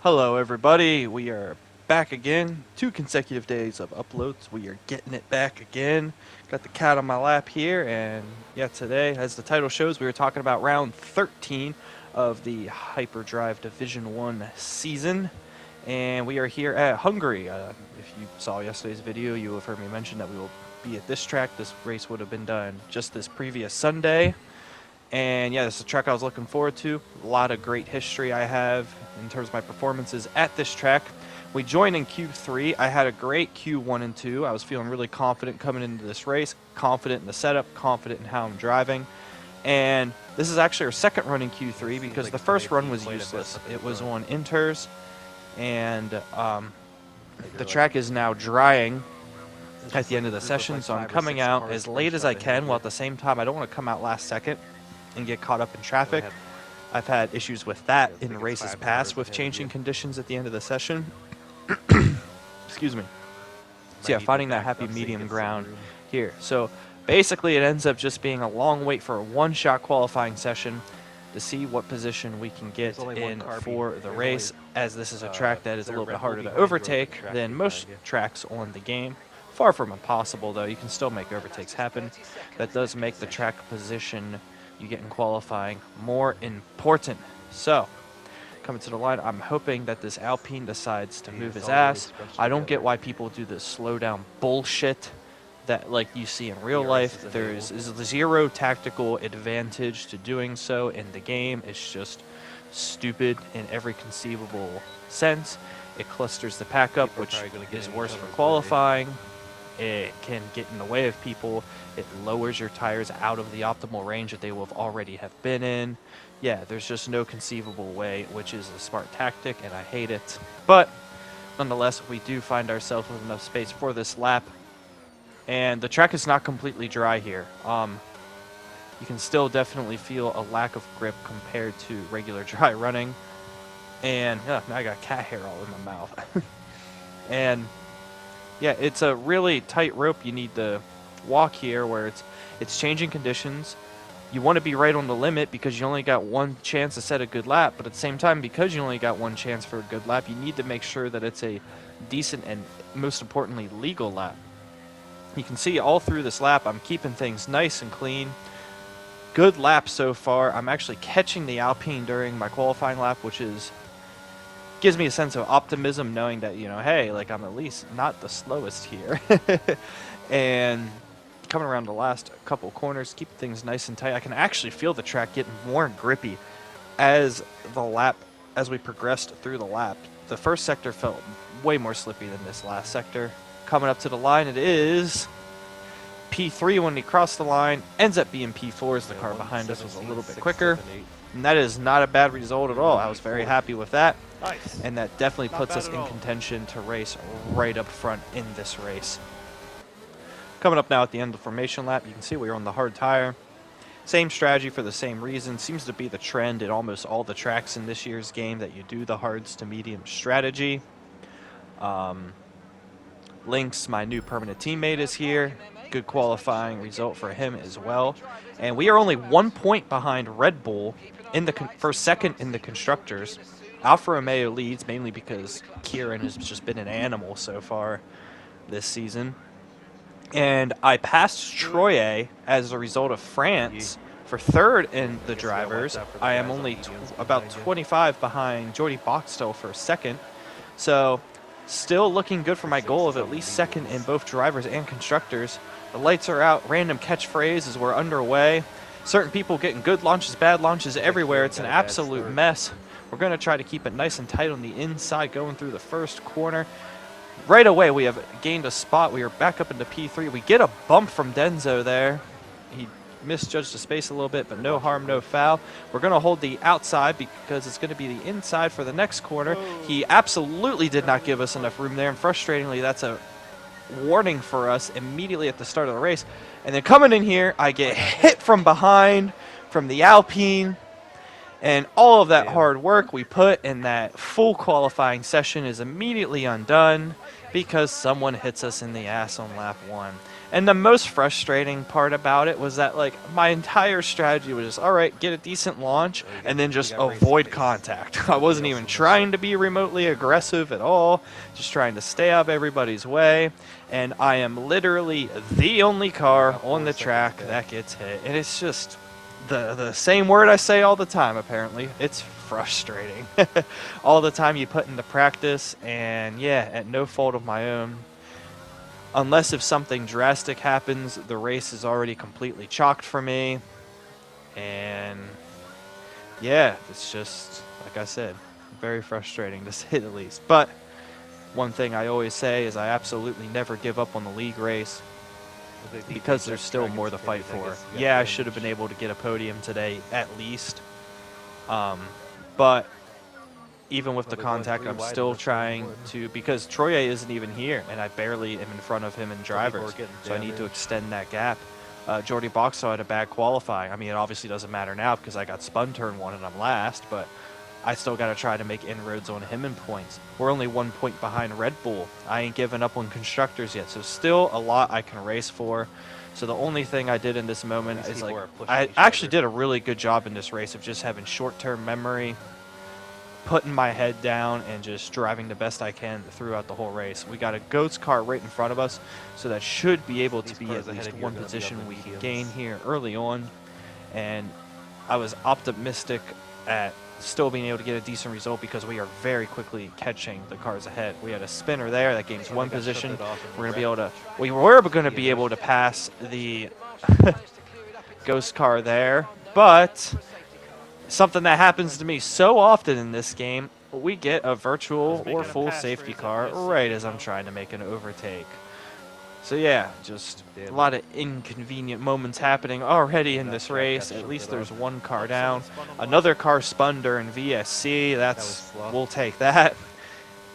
Hello everybody, we are back again. 2 consecutive days of uploads. We are getting it back again. Got the cat on my lap here, and yeah, today, as the title shows, we were talking about round 13 of the Hyperdrive Division 1 season. And we are here at Hungary. If you saw yesterday's video, you have heard me mention that we will be at this track. This race would have been done just this previous Sunday. And yeah, this is a track I was looking forward to. A lot of great history I have in terms of my performances at this track. We joined in Q3. I had a great Q1 and 2. I was feeling really confident coming into this race, confident in the setup, confident in how I'm driving. And this is actually our second run in Q3 because the first run was useless. It was on inters, and the track is now drying at the end of the session, so I'm coming out as late as I can, while at the same time I don't want to come out last second and get caught up in traffic. I've had issues with that in races past with changing conditions at the end of the session. Excuse me. So yeah, finding that happy medium ground here. So basically it ends up just being a long wait for a one-shot qualifying session to see what position we can get in for the race, as this is a track that is a little bit harder to overtake than most tracks on the game. Far from impossible, though. You can still make overtakes happen. That does make the track position you get in qualifying more important. So, coming to the line, I'm hoping that this Alpine decides to move his ass. I don't get why people do this slow down bullshit that like you see in real life. There is zero tactical advantage to doing so in the game. It's just stupid in every conceivable sense. It clusters the pack up, which is worse for qualifying. It can get in the way of people. It lowers your tires out of the optimal range that they will have already have been in. Yeah, there's just no conceivable way, which is a smart tactic, and I hate it. But nonetheless, we do find ourselves with enough space for this lap. And the track is not completely dry here. You can still definitely feel a lack of grip compared to regular dry running. And now I got cat hair all in my mouth. And yeah, it's a really tight rope you need to walk here, where it's changing conditions. You want to be right on the limit because you only got one chance to set a good lap, but at the same time, because you only got one chance for a good lap, you need to make sure that it's a decent and, most importantly, legal lap. You can see all through this lap, I'm keeping things nice and clean. Good lap so far. I'm actually catching the Alpine during my qualifying lap, which gives me a sense of optimism, knowing that, you know, hey, like, I'm at least not the slowest here. And coming around the last couple corners, keep things nice and tight. I can actually feel the track getting more grippy as we progressed through the lap. The first sector felt way more slippy than this last sector. Coming up to the line, it is P3 when he crossed the line. Ends up being P4 as the car behind us was a little bit quicker. And that is not a bad result at all. I was very happy with that. Nice. And that definitely puts us in contention to race right up front in this race. Coming up now at the end of the formation lap, you can see we're on the hard tire. Same strategy for the same reason. Seems to be the trend in almost all the tracks in this year's game that you do the hards to medium strategy. Lynx, my new permanent teammate, is here. Good qualifying result for him as well. And we are only 1 point behind Red Bull for second in the Constructors. Alfa Romeo leads mainly because Kieran has just been an animal so far this season. And I passed Troye as a result of France for third in the drivers. I am only about 25 behind Jordi Boxtel for second. So still looking good for my goal of at least second in both drivers and constructors. The lights are out. Random catchphrases were underway. Certain people getting good launches, bad launches everywhere. It's an absolute mess. We're going to try to keep it nice and tight on the inside going through the first corner. Right away, we have gained a spot. We are back up into P3. We get a bump from Denzo there. He misjudged the space a little bit, but no harm, no foul. We're going to hold the outside because it's going to be the inside for the next corner. He absolutely did not give us enough room there, and frustratingly, that's a warning for us immediately at the start of the race. And then coming in here, I get hit from behind from the Alpine. And all of that hard work we put in that full qualifying session is immediately undone because someone hits us in the ass on lap 1. And the most frustrating part about it was that, like, my entire strategy was just, all right, get a decent launch and then just avoid contact. I wasn't even trying to be remotely aggressive at all, just trying to stay out of everybody's way. And I am literally the only car on the track that gets hit. And it's just the same word I say all the time, apparently. It's frustrating. All the time you put into practice, and yeah, at no fault of my own. Unless if something drastic happens, the race is already completely chalked for me. And yeah, it's just, like I said, very frustrating to say the least. But one thing I always say is I absolutely never give up on the league race because there's still more to fight for. Yeah, I should have been able to get a podium today at least. But even with the contact, I'm still trying to, because Troye isn't even here, and I barely am in front of him in drivers, so I need to extend that gap. Jordy Boxall had a bad qualifying. I mean, it obviously doesn't matter now because I got spun turn 1 and I'm last, but I still got to try to make inroads on him in points. We're only 1 point behind Red Bull. I ain't given up on constructors yet, so still a lot I can race for. So the only thing I did in this moment is, like, I actually did a really good job in this race of just having short-term memory, putting my head down and just driving the best I can throughout the whole race. We got a Goats car right in front of us, so that should be able to be at least one position we can gain here early on. And I was optimistic at still being able to get a decent result because we are very quickly catching the cars ahead. We had a spinner there that gains 1 position. We were going to be able to pass the Ghost car there, but something that happens to me so often in this game, we get a virtual or full safety car right as I'm trying to make an overtake. So yeah, just a lot of inconvenient moments happening already in this race. At least there's 1 car down. Another car spun during VSC. We'll take that.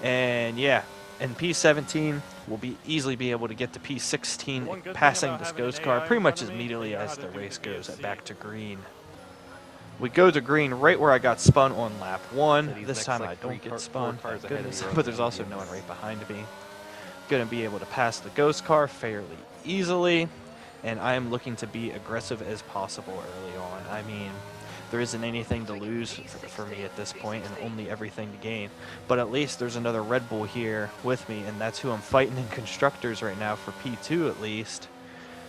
And yeah, in P17, we'll easily be able to get to P16, passing this Ghost car pretty much as immediately as the race goes back to green. We go to green right where I got spun on lap 1. This time I don't get spun, thank goodness, but there's also no one right behind me. Going to be able to pass the Ghost car fairly easily, and I am looking to be aggressive as possible early on. I mean, there isn't anything to lose for me at this point and only everything to gain, but at least there's another Red Bull here with me, and that's who I'm fighting in constructors right now for P2 at least.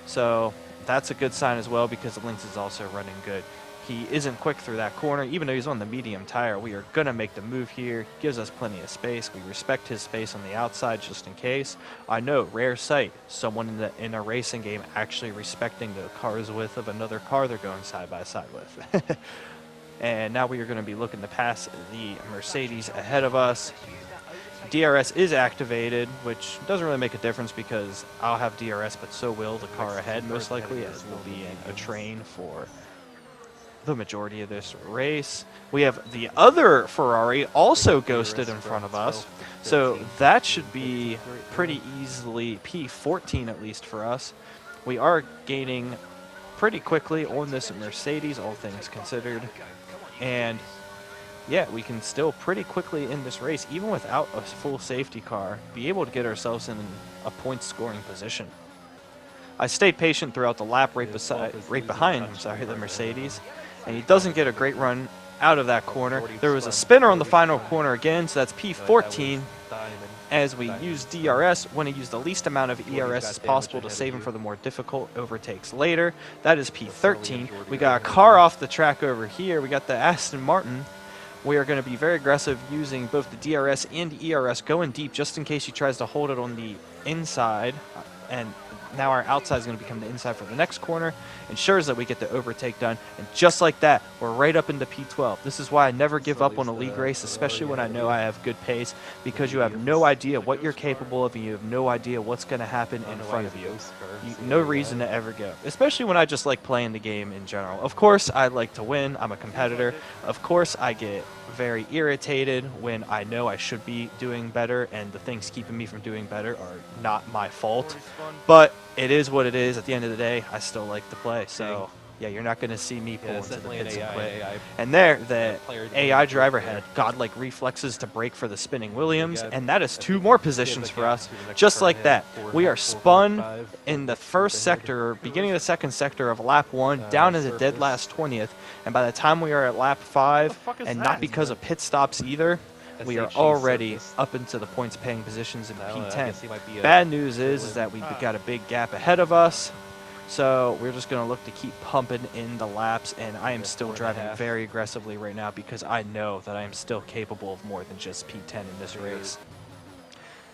So that's a good sign as well because Lynx is also running good. He isn't quick through that corner, even though he's on the medium tire. We are going to make the move here. Gives us plenty of space. We respect his space on the outside just in case. I know, rare sight, someone in a racing game actually respecting the car's width of another car they're going side by side with. And now we are going to be looking to pass the Mercedes ahead of us. DRS is activated, which doesn't really make a difference because I'll have DRS, but so will the car ahead, most likely, as we'll be in a train for the majority of this race. We have the other Ferrari also ghosted in front of us, so that should be pretty easily P14 at least for us. We are gaining pretty quickly on this Mercedes, all things considered, and yeah, we can still pretty quickly in this race, even without a full safety car, be able to get ourselves in a point scoring position. I stayed patient throughout the lap right behind the Mercedes, and he doesn't get a great run out of that corner. There was a spinner on the final corner again, so that's P14. As we use DRS, want to use the least amount of ERS as possible to save him for the more difficult overtakes later. That is P13. We got a car off the track over here. We got the Aston Martin. We are going to be very aggressive using both the DRS and the ERS, going deep just in case he tries to hold it on the inside. And now our outside is going to become the inside for the next corner. Ensures that we get the overtake done. And just like that, we're right up into P12. This is why I never give up on a league race, especially when I know I have good pace, because you have no idea what you're capable of and you have no idea what's going to happen in front of you. No reason to ever go, especially when I just like playing the game in general. Of course, I like to win. I'm a competitor. Of course, I get very irritated when I know I should be doing better and the things keeping me from doing better are not my fault. But it is what it is. At the end of the day, I still like to play. So Yeah, you're not going to see me pull it's into the definitely an pits and quit. AI And there, the player AI doing driver work there. had godlike reflexes to brake for the spinning Williams, got- and that is I 2 think more we have positions the for gap us, to the next just turn like ahead, that. We are 4.45 spun for in the next group first ahead. sector, beginning of the second sector of lap 1, down in the dead surface. last 20th, and by the time we are at lap 5, fuck is and that? not because of pit stops either, we are SHE already surface. up into the points paying positions in I P10. guess he might be a Bad news is fill-in. that we've got a big gap ahead of us. So we're just going to look to keep pumping in the laps, and I am Yeah, still 4.5. driving very aggressively right now because I know that I am still capable of more than just P10 in this race.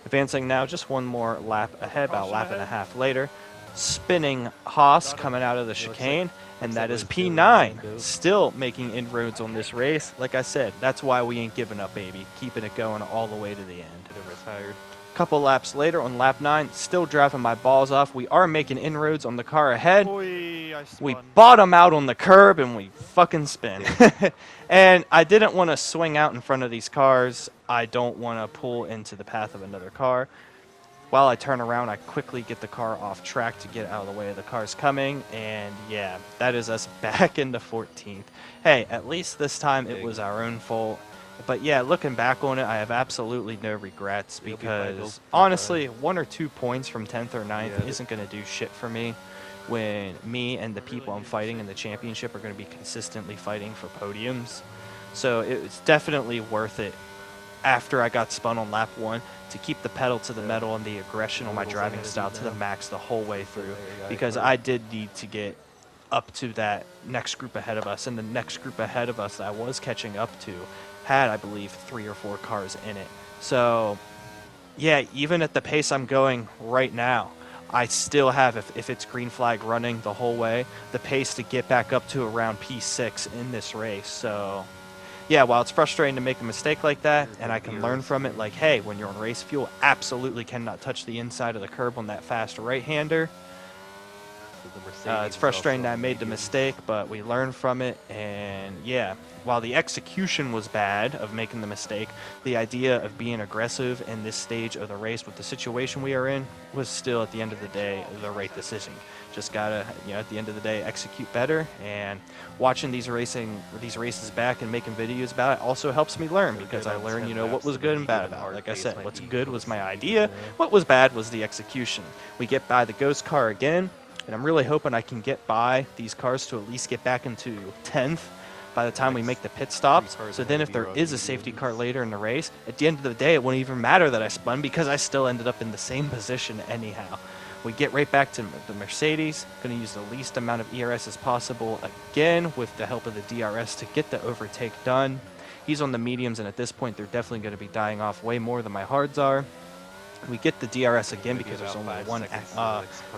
Advancing now, just one more lap ahead, about a lap and a half later. Spinning Haas coming out of the chicane, and that is P9, still making inroads on this race. Like I said, that's why we ain't giving up, baby. Keeping it going all the way to the end. Retired. Couple laps later on lap 9, still driving my balls off. We are making inroads on the car ahead. Oy, I We spun. bottom out on the curb and we fucking spin. And I didn't want to swing out in front of these cars. I don't want to pull into the path of another car. While I turn around, I quickly get the car off track to get out of the way of the cars coming. And yeah, that is us back into 14th. Hey, at least this time it was our own fault. But yeah, looking back on it, I have absolutely no regrets because honestly, 1 or 2 points from 10th or 9th isn't going to do shit for me when me and the people I'm fighting in the championship are going to be consistently fighting for podiums. So it's definitely worth it after I got spun on lap 1 to keep the pedal to the metal and the aggression on my driving style to the max the whole way through, because I did need to get up to that next group ahead of us, and the next group ahead of us that I was catching up to had, I believe, 3 or 4 cars in it. So yeah, even at the pace I'm going right now, I still have, if it's green flag running the whole way, the pace to get back up to around P6 in this race. So yeah, while it's frustrating to make a mistake like that, and I can learn from it, like, hey, when you're on race fuel, absolutely cannot touch the inside of the curb on that fast right-hander. It's frustrating that I made the mistake, but we learned from it, and yeah, while the execution was bad of making the mistake, the idea of being aggressive in this stage of the race with the situation we are in was still, at the end of the day, the right decision. Just gotta, at the end of the day, execute better, and watching these races back and making videos about it also helps me learn, because I learn, what was good and bad about it. Like I said, what's good was my idea, what was bad was the execution. We get by the ghost car again, and I'm really hoping I can get by these cars to at least get back into 10th by the time we make the pit stops. So then if there is a safety car later in the race, at the end of the day, it wouldn't even matter that I spun because I still ended up in the same position anyhow. We get right back to the Mercedes, going to use the least amount of ERS as possible again with the help of the DRS to get the overtake done. He's on the mediums, and at this point, they're definitely going to be dying off way more than my hards are. We get the DRS again because there's only one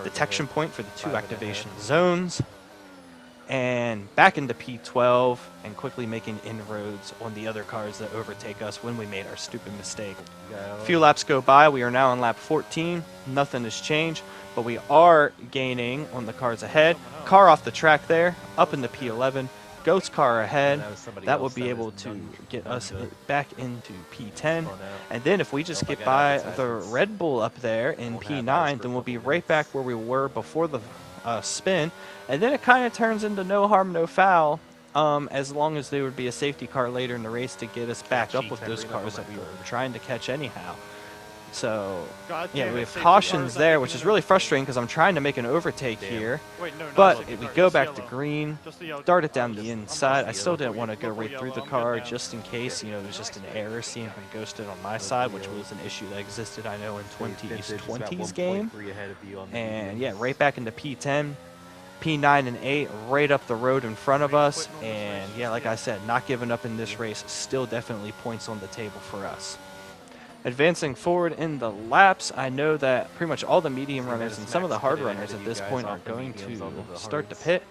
detection point for the 2 activation zones. And back into P12 and quickly making inroads on the other cars that overtake us when we made our stupid mistake. A few laps go by. We are now on lap 14. Nothing has changed, but we are gaining on the cars ahead. Car off the track there, up into P11. Ghost car ahead. That will be able to get us back into P10. And then if we just get by the Red Bull up there in P9, then we'll be right back where we were before the spin. And then it kind of turns into no harm, no foul, as long as there would be a safety car later in the race to get us back up with those cars that we were trying to catch anyhow. So, yeah, we have cautions there, which is really frustrating because I'm trying to make an overtake here. But we go back to green, dart it down the inside. I still didn't want to go right through the car just in case, there's just an error seeing him ghosted on my side, which was an issue that existed, I know, in 20's game. And yeah, right back into P10. P9 and 8 right up the road in front of us. And yeah, like I said, not giving up in this race, still definitely points on the table for us. Advancing forward in the laps, I know that pretty much all the medium runners and some of the hard runners at this point are going to start the pit.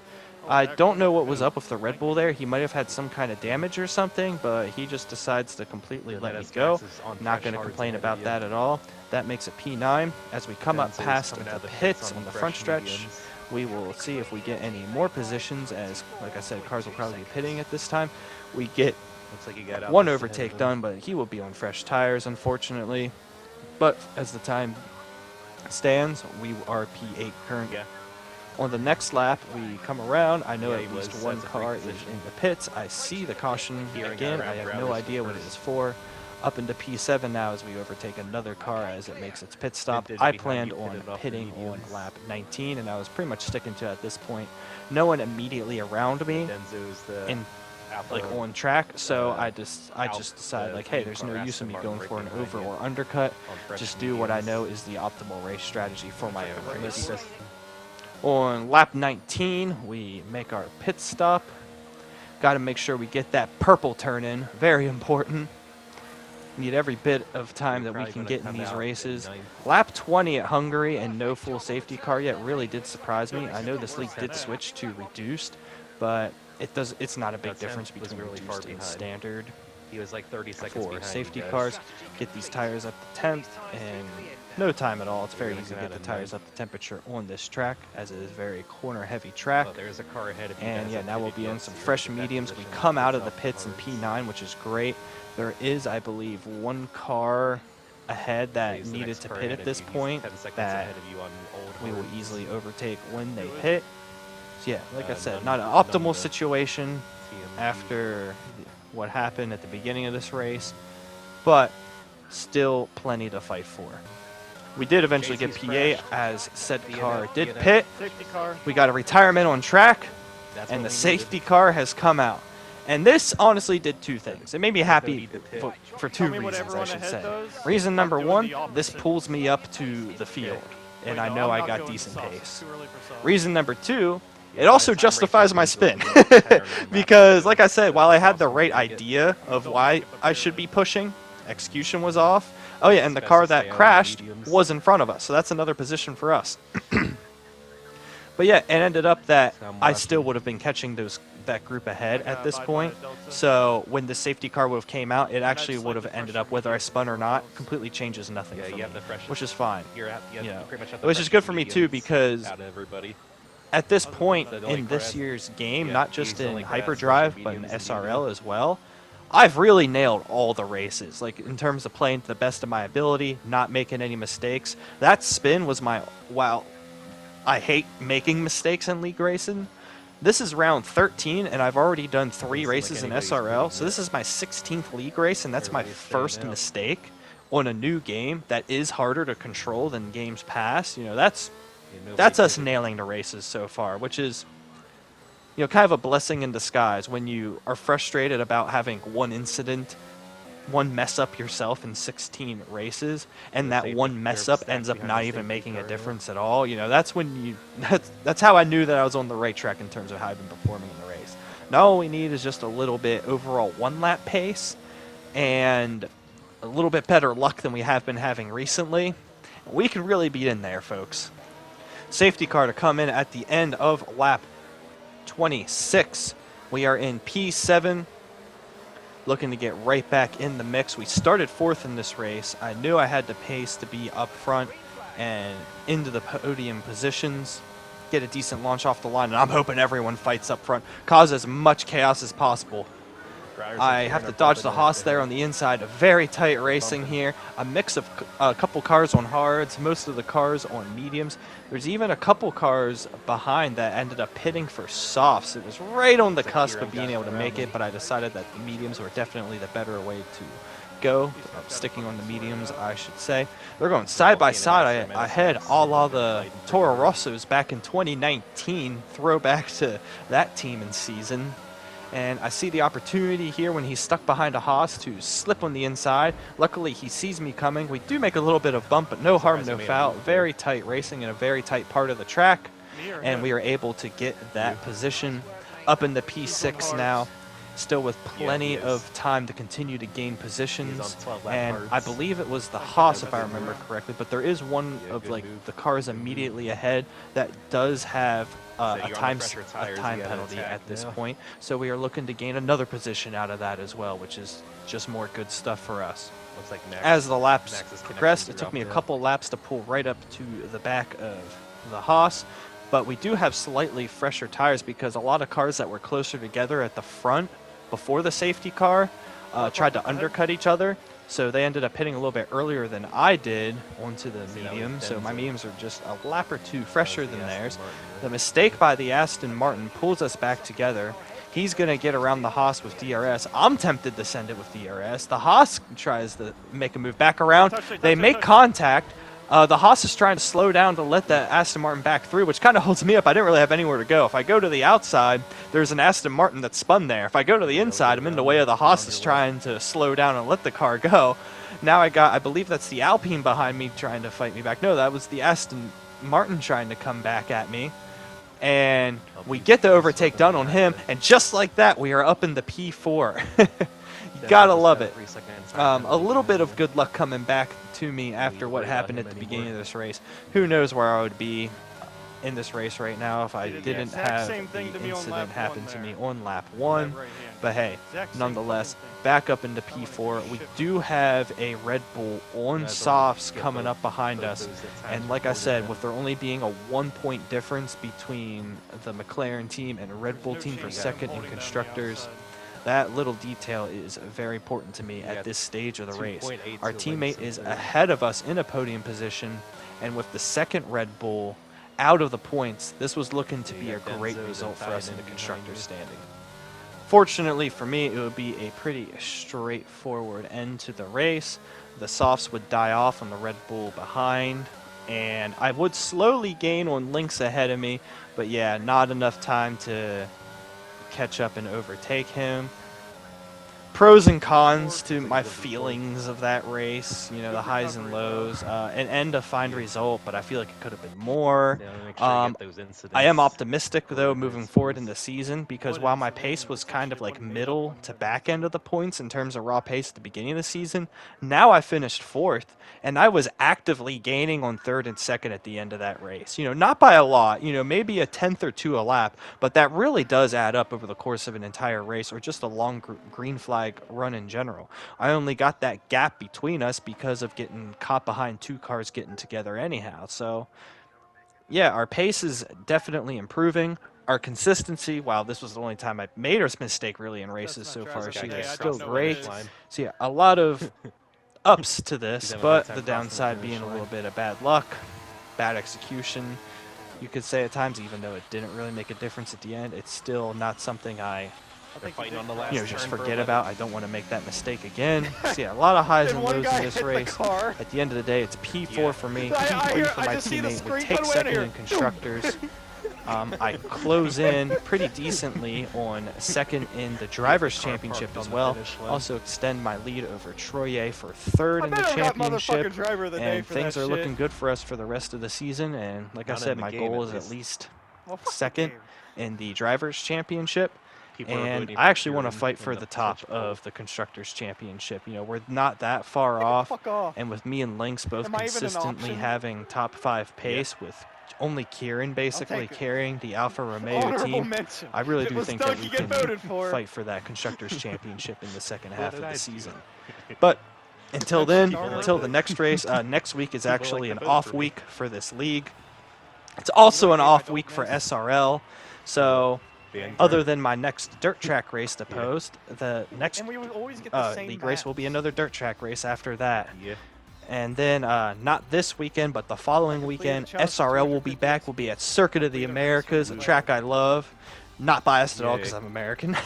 I don't know what was up with the Red Bull there. He might have had some kind of damage or something, but he just decides to completely let me go. Not going to complain about that at all. That makes it P9. As we come up past the pits on the front stretch, we will see if we get any more positions, as, like I said, cars will probably be pitting at this time. We get one overtake done, but he will be on fresh tires, unfortunately. But as the time stands, we are P8 currently. On the next lap, we come around. I know Yeah, at he least was one at the car free is position. in the pits. I see the caution Hearing again. out I have around no was idea what it is for. Up into P7 now as we overtake another car as it makes its pit stop. Vintage I behind planned you on pitted off the pitting on mediums. lap 19, and I was pretty much sticking to it at this point. No one immediately around me Denzo's the in Alpha, like on track, so I Alpha, just decided like, hey, new there's car, no use Aston in me Martin going right for an behind over you or undercut. on fresh Just do what I mediums. know is the optimal race strategy for my own race. Just On lap 19, we make our pit stop. Got to make sure we get that purple turn in. Very important. Need every bit of time that we can get in these races. Lap 20 at Hungary and no full safety car yet really did surprise me. I know this league did switch to reduced, but it's not a big difference between reduced and standard. He was like 30 seconds For behind safety you guys. cars, get these tires up to 10th in no time at all. It's very easy to get the tires up to temperature on this track, as it is very corner heavy track. Oh, there's a car ahead of you And guys yeah, up now we'll be P8, in some so fresh you're in mediums. We position come to out of pick the off pits in cars. P9, which is great. There is, I believe, one car ahead that He's the needed next to car pit ahead at of this you. He's point 10 seconds that ahead of you on old we will Horns. easily overtake when they pit. So yeah, like I said, none- not an none optimal to situation TMD. after what happened at the beginning of this race, but still plenty to fight for. We did eventually get JC's P8 crashed. as said DNF, car did DNF. pit. Safety car. We got a retirement on track, That's and what the we safety needed. car has come out. And this honestly did two things. It made me happy need to pit. for Tell two me what reasons, I everyone should ahead say. does. Reason I'm number doing one, the this opposite. pulls me up to the field, and Wait, I no, know I'm I not got going decent sauce. It's pace. too early for sauce. Reason number two, Yeah, it also by the time justifies race my opens, spin. it'll be 10 or 9 laps Because, ago. like I said, while I had the Awesome. right Make it. idea of Don't why make it the I should be pyramid. pushing, execution was off. Oh yeah, and the Best car to stay that out on crashed mediums. was in front of us, so that's another position for us. But yeah, it ended up that So I'm I watching. still would have been catching that group ahead I at got this 5 point. minute delta. So when the safety car would have came out, it And actually I'd would have slightly ended up, pressure whether I medium spun or not, wheels. completely changes nothing Yeah, for you me, have the freshest. which is fine. You're at, you Yeah. pretty much have the Which is freshest good for me too, mediums because out of everybody. at this Other than point that, the only in car this has- year's game, yeah, not he's just the in only car that has Hyperdrive, special but in mediums and SRL medium. as well, I've really nailed all the races. Like in terms of playing to the best of my ability, not making any mistakes. That spin was wow. I hate making mistakes in league racing. This is round 13, and I've already done 3 Doesn't seem like races in anybody's SRL, moving so this yet. is my 16th league race, and that's my Everybody's staying first out. mistake on a new game that is harder to control than games past. You know, that's Yeah, nobody that's us pitted. nailing the races so far, which is, you know, kind of a blessing in disguise when you are frustrated about having one incident, one mess up yourself in 16 races, and The that safety- one mess they're up ends stacked up behind not the even safety making a car, difference at all. You know, that's when that's how I knew that I was on the right track in terms of how I've been performing in the race. Now all we need is just a little bit overall 1-lap pace and a little bit better luck than we have been having recently. We can really be in there, folks. Safety car to come in at the end of lap 26. We are in P7, looking to get right back in the mix. We started 4th in this race. I knew I had the pace to be up front and into the podium positions, get a decent launch off the line, and I'm hoping everyone fights up front, cause as much chaos as possible. Drivers are I tearing have to apart dodge the the net Haas to there hit. on the inside. Very tight racing here. A mix of a couple cars on hards, most of the cars on mediums. There's even a couple cars behind that ended up pitting for softs. It was right on the It's like cusp Hero of being got able to make around it, but I decided that the mediums were definitely the better way to go. Sticking on the mediums, I should say. They're going side by side. I had a la the Toro Rossos back in 2019. Throwback to that team and season. And I see the opportunity here when he's stuck behind a Haas to slip on the inside. Luckily, he sees me coming. We do make a little bit of bump, but no harm, no foul. Very tight racing in a very tight part of the track. Me or And him? we are able to get that position up in the P6 now. Still with plenty is. of time to continue to gain positions. He's on 12 lap And hards. I believe it was the Haas, if I remember correctly. But there is one Yeah, of good like move. the cars immediately ahead that does have So a you're on the time fresher a tires, time you gotta penalty attack at this now. point. So we are looking to gain another position out of that as well, which is just more good stuff for us. Looks like Max, As the laps Max's progressed, it connections took are me a off now. couple laps to pull right up to the back of the Haas, but we do have slightly fresher tires because a lot of cars that were closer together at the front before the safety car tried to undercut each other. So they ended up hitting a little bit earlier than I did onto the See, that was medium. So my Denzel. mediums are just a lap or two fresher That was than the Aston theirs. Martin, right? The mistake by the Aston Martin pulls us back together. He's going to get around the Haas with DRS. I'm tempted to send it with DRS. The Haas tries to make a move back around. They make contact. The Haas is trying to slow down to let the Aston Martin back through, which kind of holds me up. I didn't really have anywhere to go. If I go to the outside, there's an Aston Martin that's spun there. If I go to the inside, I'm in the way of the Haas is trying to slow down and let the car go. Now I believe that's the Alpine behind me trying to fight me back. No, that was the Aston Martin trying to come back at me. And we get the overtake done on him, and just like that, we are up in the P4. You gotta love it. A little bit of good luck coming back to me after what happened at the beginning of this race. Who knows where I would be in this race right now if I didn't have the incident happen to me on lap 1. But hey, nonetheless, back up into P4. We do have a Red Bull on softs coming up behind us. And like I said, with there only being a 1-point difference between the McLaren team and a Red Bull team for second in constructors, that little detail is very important to me at this stage of the race. Our teammate is ahead of us in a podium position, and with the second Red Bull out of the points, this was looking to be a great result for us in the constructors standing. Fortunately for me, it would be a pretty straightforward end to the race. The softs would die off on the Red Bull behind, and I would slowly gain on Lynx ahead of me, but yeah, not enough time to catch up and overtake him. Pros and cons to my feelings of that race, you know, the highs and lows. An end a fine result, but I feel like it could have been more. I am optimistic, though, moving forward in the season, because while my pace was kind of like middle to back end of the points in terms of raw pace at the beginning of the season, now I finished 4th, and I was actively gaining on 3rd and 2nd at the end of that race. You know, not by a lot, you know, maybe a 10th or 2 a lap, but that really does add up over the course of an entire race or just a long green flag run in general. I only got that gap between us because of getting caught behind 2 cars getting together anyhow. So yeah, our pace is definitely improving. Our consistency, while this was the only time I made a mistake really in races so far, she is still great. So yeah, a lot of ups to this, but the downside being a little bit of bad luck, bad execution, you could say at times, even though it didn't really make a difference at the end, it's still not something I just forget about. I don't want to make that mistake again. So yeah, a lot of highs and lows in this race. At the end of the day, it's P4 for me, P3 for my teammate. We take second in constructors. I close in pretty decently on second in the Drivers' Championship as well. Also extend my lead over Troye for 3rd in the championship. And things are looking good for us for the rest of the season. And like I said, my goal is at least second in the Drivers' Championship. And I actually want to fight for the top of the Constructors' Championship. You know, we're not that far off. And with me and Lynx both consistently having top 5 pace with only Kieran basically carrying the Alfa Romeo team, I really do think that we can fight for that Constructors' Championship in the second half of the season. But until then, until the next race, next week is actually an off week for this league. It's also an off week for SRL. So other than my next dirt track race to post, the next league race will be another dirt track race after that. And then not this weekend, but the following weekend, SRL will be back. We'll be at Circuit of the Americas, a track I love. Not biased at all because I'm American.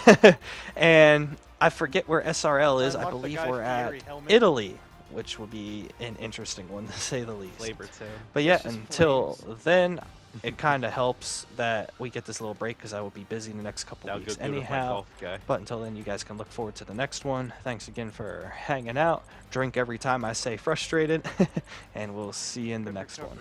And I forget where SRL is. I believe we're at Italy, which will be an interesting one to say the least. But yeah, until then, it kind of helps that we get this little break because I will be busy in the next couple of weeks anyhow. But until then, you guys can look forward to the next one. Thanks again for hanging out. Drink every time I say frustrated, and we'll see you in the next one.